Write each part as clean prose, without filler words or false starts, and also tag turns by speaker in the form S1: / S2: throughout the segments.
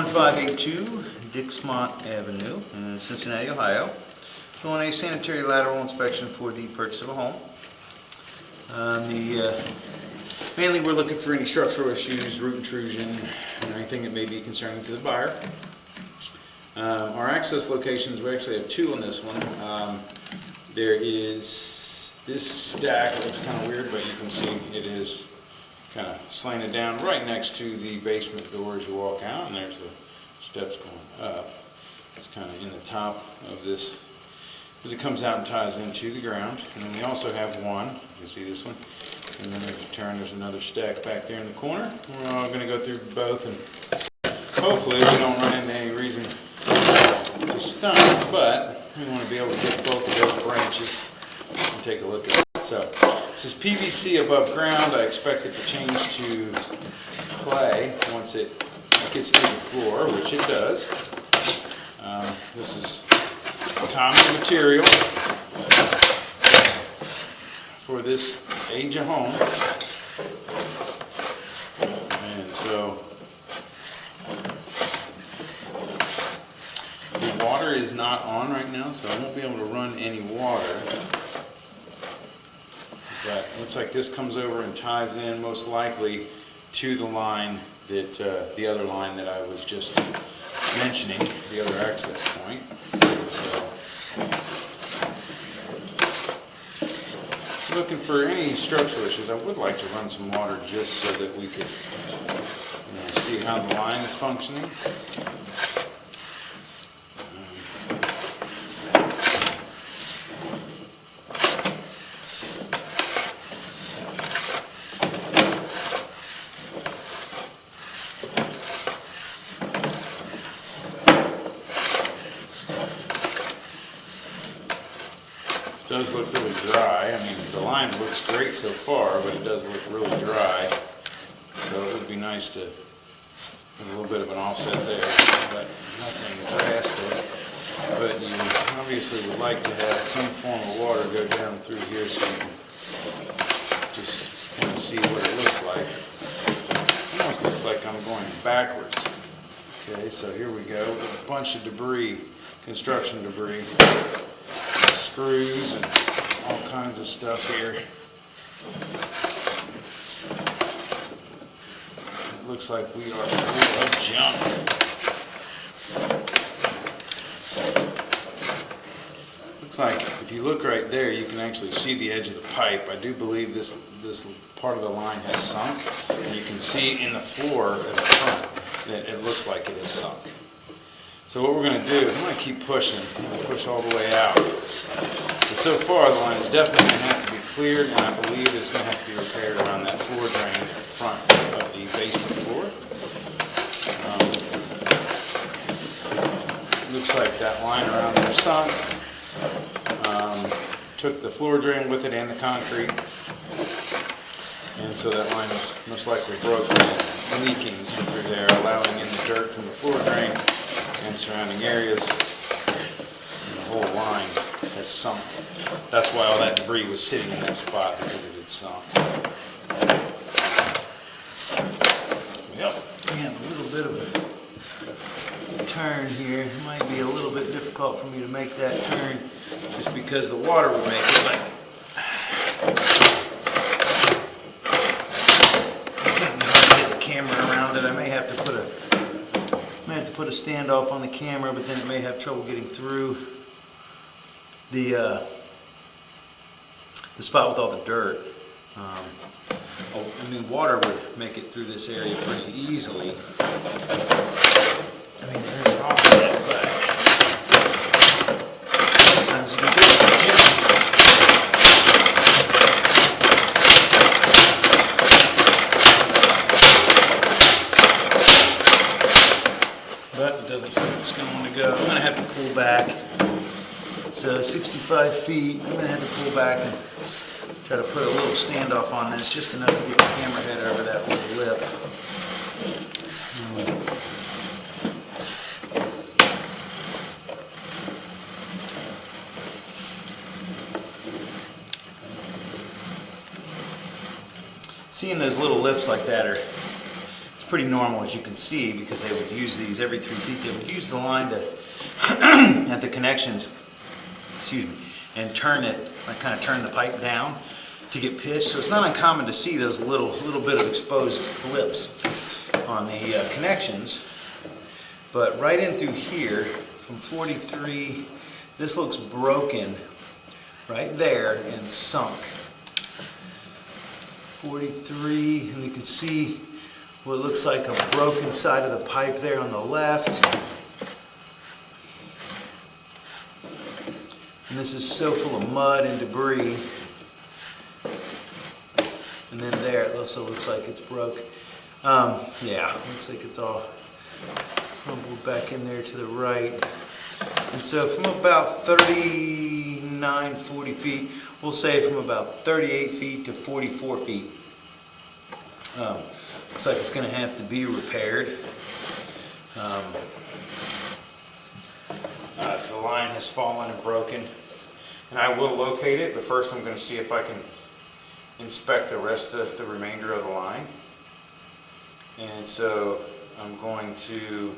S1: 1582 Dixmont Avenue in Cincinnati, Ohio. Doing a sanitary lateral inspection for the purchase of a home. Mainly we're looking for any structural issues, root intrusion, or anything that may be concerning to the buyer. Our access locations, we actually have two on this one. There is this stack, it looks kind of weird, but you can see it is kind of slanted down right next to the basement door as you walk out, and there's the steps going up. It's kind of in the top of this as it comes out and ties into the ground. And then we also have one, you can see this one, and then if you turn, there's another stack back there in the corner. We're all going to go through both, and hopefully we don't run into any reason to stump, but we want to be able to get both of those branches and take a look at it. So this is PVC above ground. I expect it to change to clay once it gets through the floor, which it does. This is common material for this age of home, and so the water is not on right now, so I won't be able to run any water. But it looks like this comes over and ties in most likely to the line that the other line that I was just mentioning, the other access point. So, looking for any structural issues. I would like to run some water just so that we could see how the line is functioning. It does look really dry. I mean, the line looks great so far, but it does look really dry. So it would be nice to have a little bit of an offset there, but nothing drastic. But you obviously would like to have some form of water go down through here so you can just kind of see what it looks like. It almost looks like I'm going backwards. Okay, so here we go. A bunch of debris, construction debris. Screws and all kinds of stuff here. It looks like we are full of junk. Looks like if you look right there, you can actually see the edge of the pipe. I do believe this part of the line has sunk, and you can see in the floor at the front that it looks like it is sunk. So what we're going to do is I'm going to keep pushing. I'm going to push all the way out. But so far the line is definitely going to have to be cleared, and I believe it's going to have to be repaired around that floor drain at the front of the basement floor. Looks like that line around there sunk. Took the floor drain with it and the concrete. And so that line is most likely broken and leaking through there, allowing in the dirt from the floor drain and surrounding areas, and the whole line has sunk. That's why all that debris was sitting in that spot, because it had sunk. Yep, we have a little bit of a turn here. It might be a little bit difficult for me to make that turn just because the water would make it, but it's getting hard to get the camera around it. I may have to put a standoff on the camera, but then it may have trouble getting through the spot with all the dirt. I mean, water would make it through this area pretty easily. I mean, there's an offset, but sometimes you can do it. But it doesn't seem like it's going to want to go. I'm going to have to pull back. So 65 feet, I'm going to have to pull back and try to put a little standoff on this, just enough to get the camera head over that little lip. Seeing those little lips like that it's pretty normal, as you can see, because they would use these every 3 feet. They would use the line to at the connections, excuse me, and turn it, like kind of turn the pipe down to get pitched. So it's not uncommon to see those little bit of exposed lips on the connections. But right in through here, from 43, this looks broken right there and sunk. 43, and you can see what looks like a broken side of the pipe there on the left. And this is so full of mud and debris. And then there, it also looks like it's broke. Yeah, looks like it's all crumbled back in there to the right. And so from about 39, 40 feet, we'll say from about 38 feet to 44 feet. Looks like it's going to have to be repaired. The line has fallen and broken, and I will locate it, but first I'm going to see if I can inspect the rest of the remainder of the line. And so I'm going to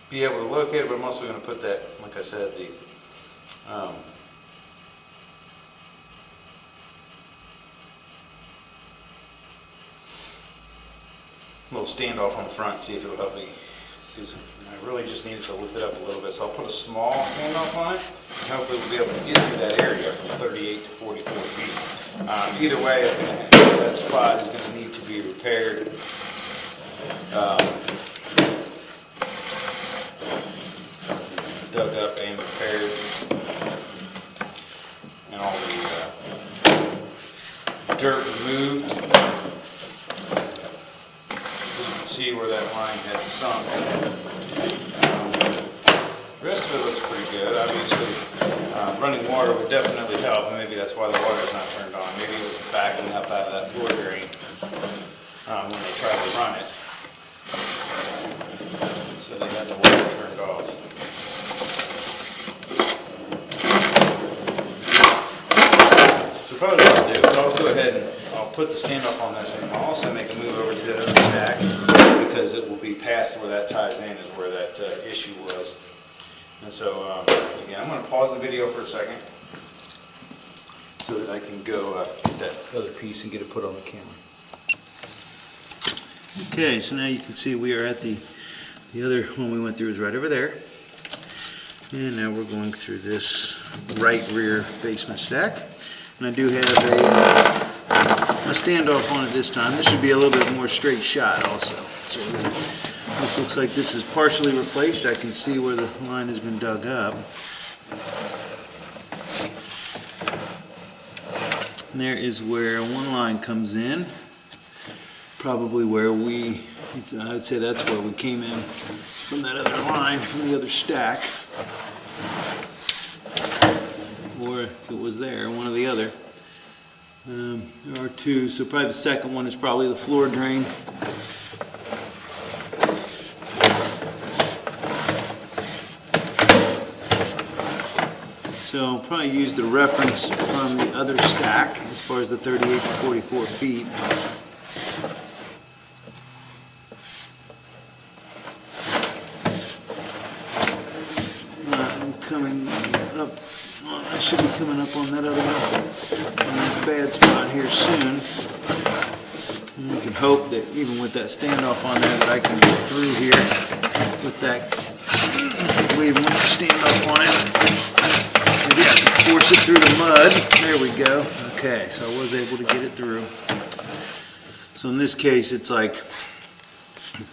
S1: be able to locate it, but I'm also going to put that, like I said, the little standoff on the front, see if it'll help me, because I really just needed to lift it up a little bit. So I'll put a small standoff on it, and hopefully we'll be able to get through that area from 38 to 44 feet. Either way, it's going to, that spot is going to need to be repaired. Dug up and repaired, and all the dirt removed. So you can see where that line had sunk. The rest of it looks pretty good. Obviously, running water would definitely help, and maybe that's why the water is not turned on. Maybe it was backing up out of that floor drain when they tried to run it. So they had the water turned off. So probably what I'll do is I'll go ahead and I'll put the standoff on this, and I'll also make a move over to the other stack, because it will be past where that ties in, is where that issue was. And so again, I'm going to pause the video for a second so that I can go get that other piece and get it put on the camera. Okay, so now you can see we are at the other one we went through is right over there. And now we're going through this right rear basement stack. And I do have a standoff on it this time. This should be a little bit more straight shot also. So this looks like this is partially replaced. I can see where the line has been dug up. And there is where one line comes in. Probably where I would say that's where we came in from that other line, from the other stack. Or if it was there, one or the other. There are two, so probably the second one is probably the floor drain. So I'll probably use the reference from the other stack as far as the 38 to 44 feet. Coming up, well, I should be coming up on that other one, on that bad spot here soon. And we can hope that even with that standoff on there that I can get through here with that, leaving the standoff on it. Maybe I can force it through the mud. There we go. Okay, so I was able to get it through. So in this case, it's like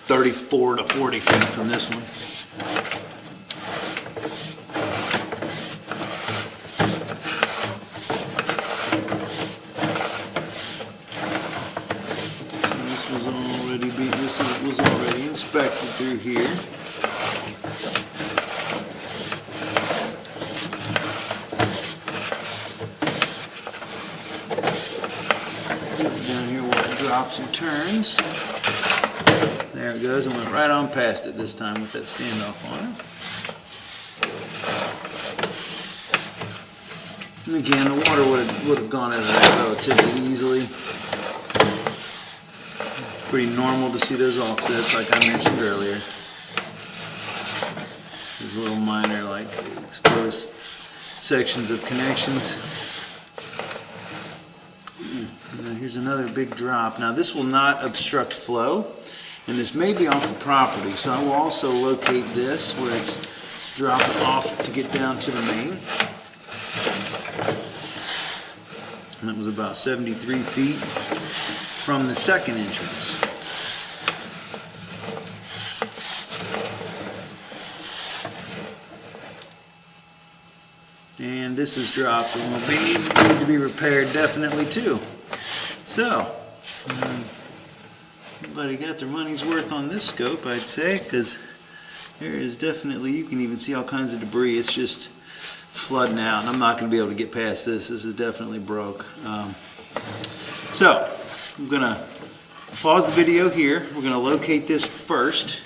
S1: 34 to 40 feet from this one. This was already inspected through here. Down here where it drops and turns. There it goes. I went right on past it this time with that standoff on it.
S2: And again, the water would have gone over that relatively easily. It's pretty normal to see those offsets, like I mentioned earlier. There's a little minor, like exposed sections of connections. Now here's another big drop. Now this will not obstruct flow, and this may be off the property, so I will also locate this where it's dropping off to get down to the main. And that was about 73 feet from the second entrance. And this is dropped and will need to be repaired definitely too. So, everybody got their money's worth on this scope, I'd say, because there is definitely, you can even see all kinds of debris. It's just flooding out, and I'm not going to be able to get past this. This is definitely broke. So, I'm going to pause the video here. We're going to locate this first.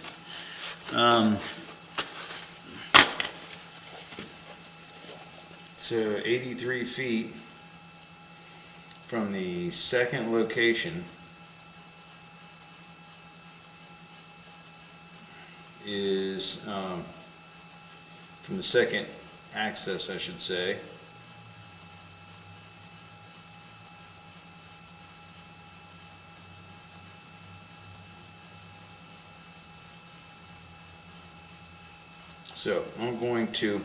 S1: So 83 feet from the second location is from the second access, I should say. So I'm going to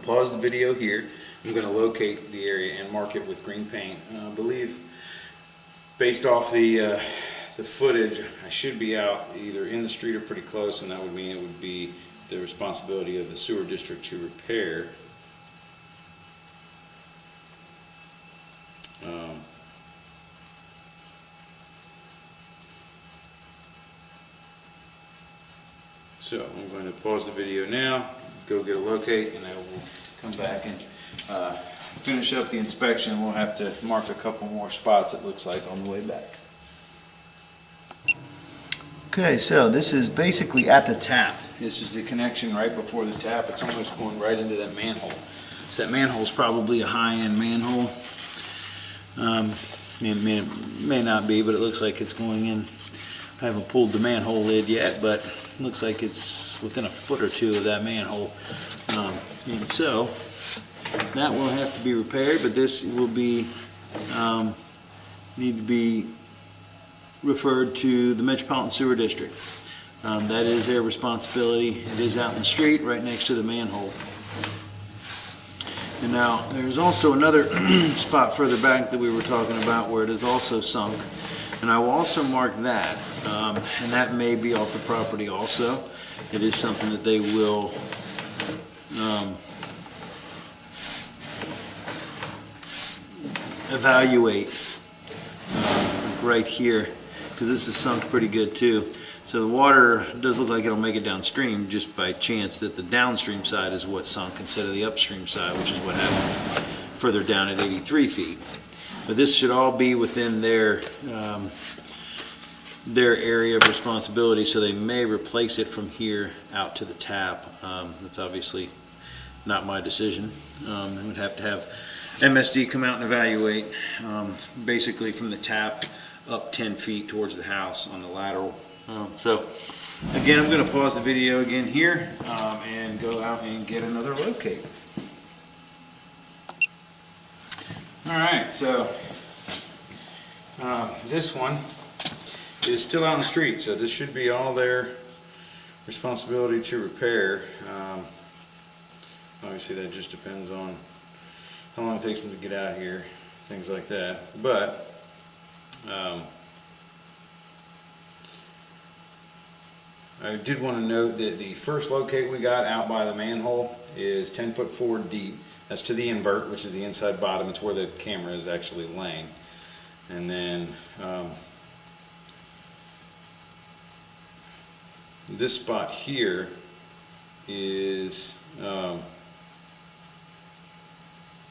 S1: pause the video here. I'm going to locate the area and mark it with green paint. I believe, based off the footage, I should be out either in the street or pretty close, and that would mean it would be the responsibility of the sewer district to repair. So I'm going to pause the video now, go get a locate, and I will come back and finish up the inspection. We'll have to mark a couple more spots, it looks like, on the way back.
S2: Okay, so this is basically at the tap. This is the connection right before the tap. It's almost going right into that manhole. So that manhole is probably a high-end manhole. May not be, but it looks like it's going in. I haven't pulled the manhole lid yet, but it looks like it's within a foot or two of that manhole. And so that will have to be repaired, but this will be need to be referred to the Metropolitan Sewer District. That is their responsibility. It is out in the street right next to the manhole. And now there's also another spot further back that we were talking about where it is also sunk, and I will also mark that, and that may be off the property also. It is something that they will evaluate right here, because this is sunk pretty good too. So the water does look like it'll make it downstream just by chance that the downstream side is what sunk instead of the upstream side, which is what happened further down at 83 feet. But this should all be within their area of responsibility, so they may replace it from here out to the tap. That's obviously not my decision. I would have to have MSD come out and evaluate basically from the tap up 10 feet towards the house on the lateral. So again, I'm going to pause the video again here and go out and get another locate. Alright, so this one is still out in the street, so this should be all their responsibility to repair. Obviously that just depends on how long it takes them to get out here, things like that. But I did want to note that the first locate we got out by the manhole is 10 foot 4 deep. That's to the invert, which is the inside bottom. It's where the camera is actually laying. And then this spot here is I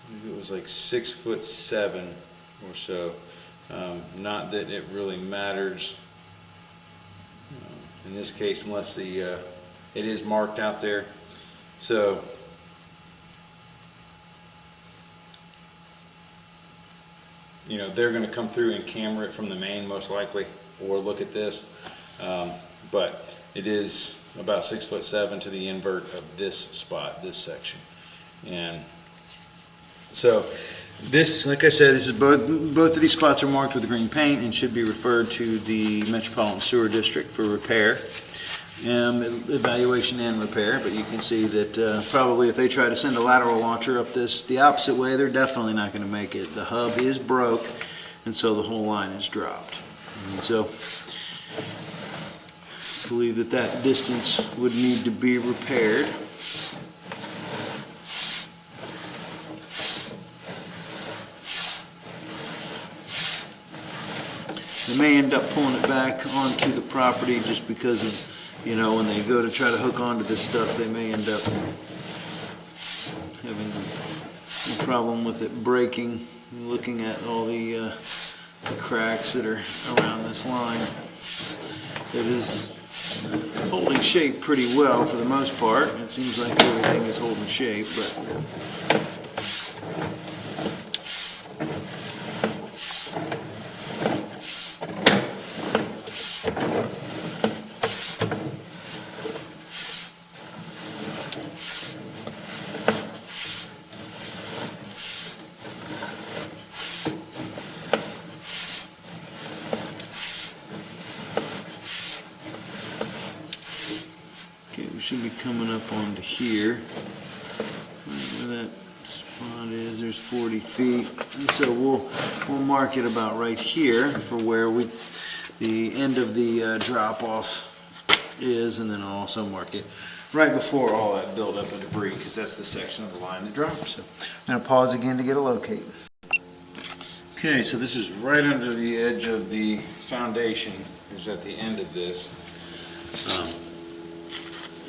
S2: think it was like 6'7" or so. Not that it really matters in this case, unless it is marked out there. So
S1: you know, they're gonna come through and camera it from the main most likely, or look at this. But it is about 6'7" to the invert of this spot, this section. And so this, like I said, this is both of these spots are marked with green paint and should be referred to the Metropolitan Sewer District for repair, evaluation and repair. But you can see that probably if they try to send a lateral launcher up this the opposite way, they're definitely not going to make it. The hub is broke, and so the whole line is dropped. And so I believe that that distance would need to be repaired. They may end up pulling it back onto the property just because of, you know, when they go to try to hook onto this stuff, they may end up having a problem with it breaking. Looking at all the cracks that are around this line, it is holding shape pretty well for the most part. It seems like everything is holding shape, but should be coming up onto here. Right where that spot is, there's 40 feet. And so we'll mark it about right here for where the end of the drop off is, and then I'll also mark it right before all that buildup of debris, because that's the section of the line that drops. So I'm going to pause again to get a locate. Okay, so this is right under the edge of the foundation. It's at the end of this.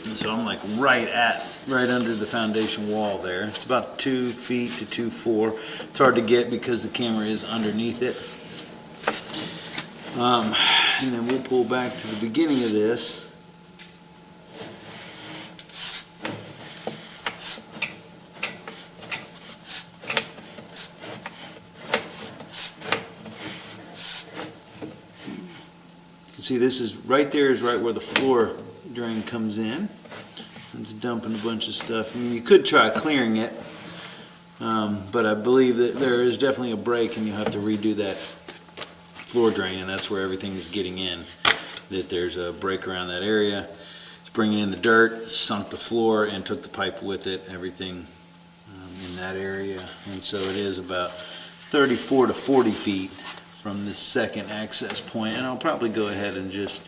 S1: And so I'm like right under the foundation wall there. It's about 2 feet to 2.4. It's hard to get because the camera is underneath it. And then we'll pull back to the beginning of this. You can see this is right there, is right where the floor drain comes in. It's dumping a bunch of stuff. I mean, you could try clearing it, but I believe that there is definitely a break and you have to redo that floor drain, and that's where everything is getting in. That there's a break around that area. It's bringing in the dirt, sunk the floor, and took the pipe with it, everything in that area. And so it is about 34 to 40 feet from this second access point, and I'll probably go ahead and just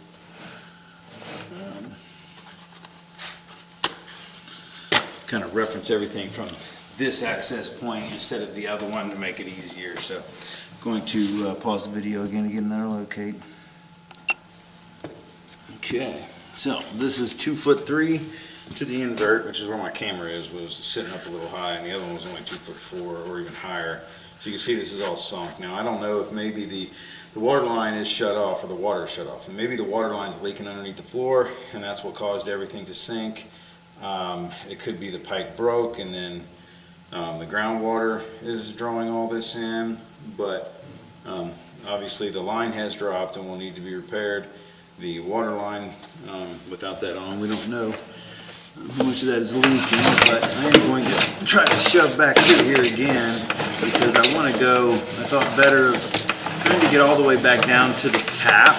S1: kind of reference everything from this access point instead of the other one to make it easier. So I'm going to pause the video again to get another locate. Okay, so this is 2'3" to the invert, which is where my camera was sitting up a little high, and the other one was only 2'4" or even higher. So you can see this is all sunk. Now I don't know if maybe the water line is shut off, or the water is shut off, and maybe the water line's leaking underneath the floor, and that's what caused everything to sink. It could be the pipe broke, and then the groundwater is drawing all this in, but obviously the line has dropped and will need to be repaired. The water line, without that on, we don't know how much of that is leaking, but I am going to try to shove back through here again, because I want to go, I thought better of trying to get all the way back down to the tap,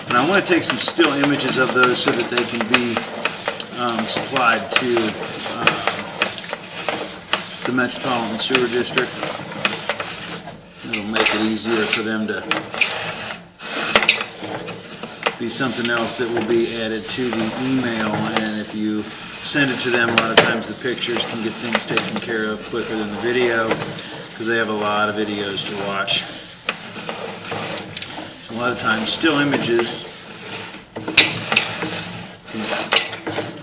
S1: and I want to take some still images of those so that they can be supplied to the Metropolitan Sewer District. It'll make it easier for them to be something else that will be added to the email, and if you send it to them, a lot of times the pictures can get things taken care of quicker than the video, because they have a lot of videos to watch. So a lot of times still images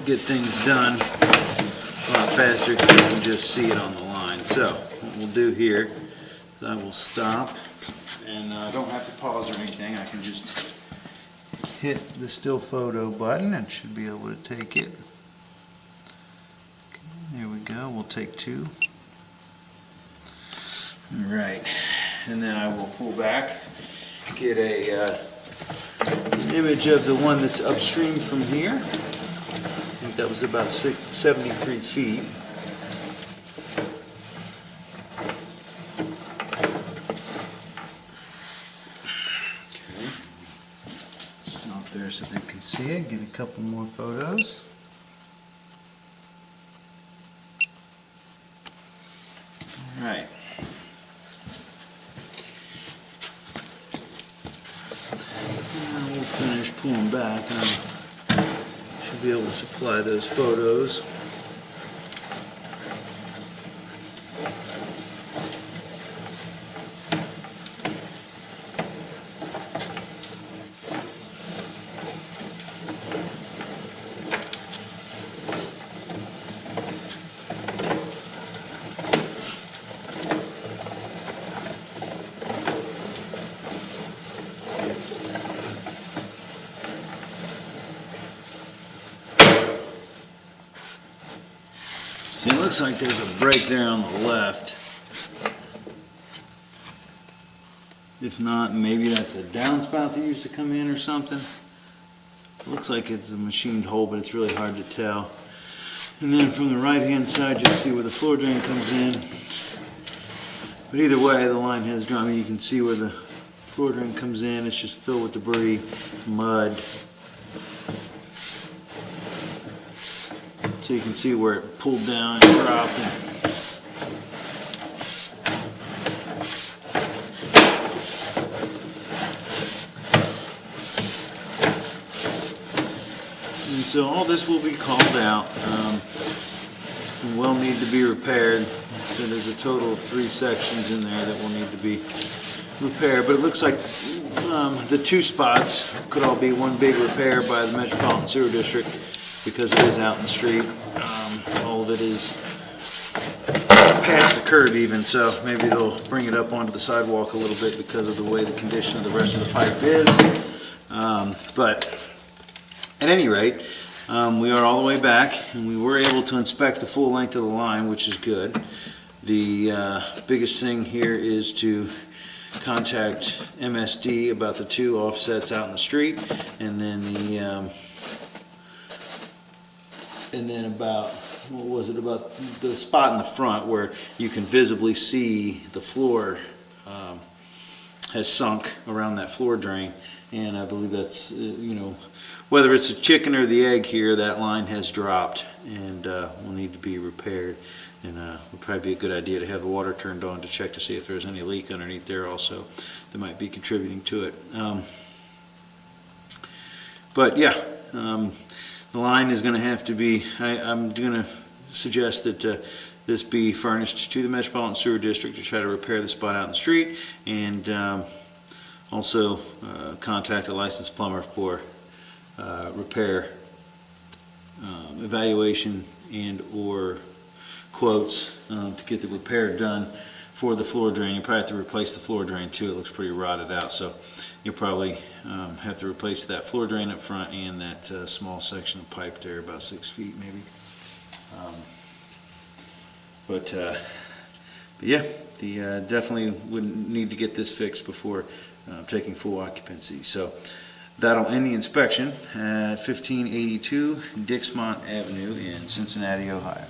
S1: get things done a lot faster because you can just see it on the line. So what we'll do here is I will stop, and I don't have to pause or anything. I can just hit the still photo button and should be able to take it. Okay, there we go. We'll take two. All right.
S2: and then I will pull back, get an image of the one that's upstream from here. I think that was about 73 feet. Okay. Stop there so they can see it, get a couple more photos. All right. Now we'll finish pulling back, and I should be able to supply those photos. See, it looks like there's a break there on the left. If not, maybe that's a downspout that used to come in or something. It looks like it's a machined hole, but it's really hard to tell. And then from the right hand side, you'll see where the floor drain comes in. But either way, the line has drawn. I mean, you can see where the floor drain comes in. It's just filled with debris, mud. So you can see where it pulled down and dropped. And so all this will be called out and will need to be repaired. So there's a total of 3 sections in there that will need to be repaired. But it looks like the 2 spots could all be one big repair by the Metropolitan Sewer District, because it is out in the street. All of it is past the curb even, so maybe they'll bring it up onto the sidewalk a little bit because of the way the condition of the rest of the pipe is. But at any rate, we are all the way back, and we were able to inspect the full length of the line, which is good. The biggest thing here is to contact MSD about the 2 offsets out in the street, and then about, what was it, about the spot in the front where you can visibly see the floor has sunk around that floor drain. And I believe that's, whether it's a chicken or the egg here, that line has dropped and will need to be repaired. And it would probably be a good idea to have the water turned on to check to see if there's any leak underneath there also that might be contributing to it. But yeah, the line is going to have to be, I'm going to suggest that this be furnished to the Metropolitan Sewer District to try to repair the spot out in the street, and also contact a licensed plumber for repair, evaluation, and or quotes to get the repair done for the floor drain. You probably have to replace the floor drain too. It looks pretty rotted out, so you'll probably have to replace that floor drain up front and that small section of pipe there, about 6 feet maybe. But yeah, definitely would need to get this fixed before taking full occupancy. So that'll end the inspection at 1582 Dixmont Avenue in Cincinnati, Ohio.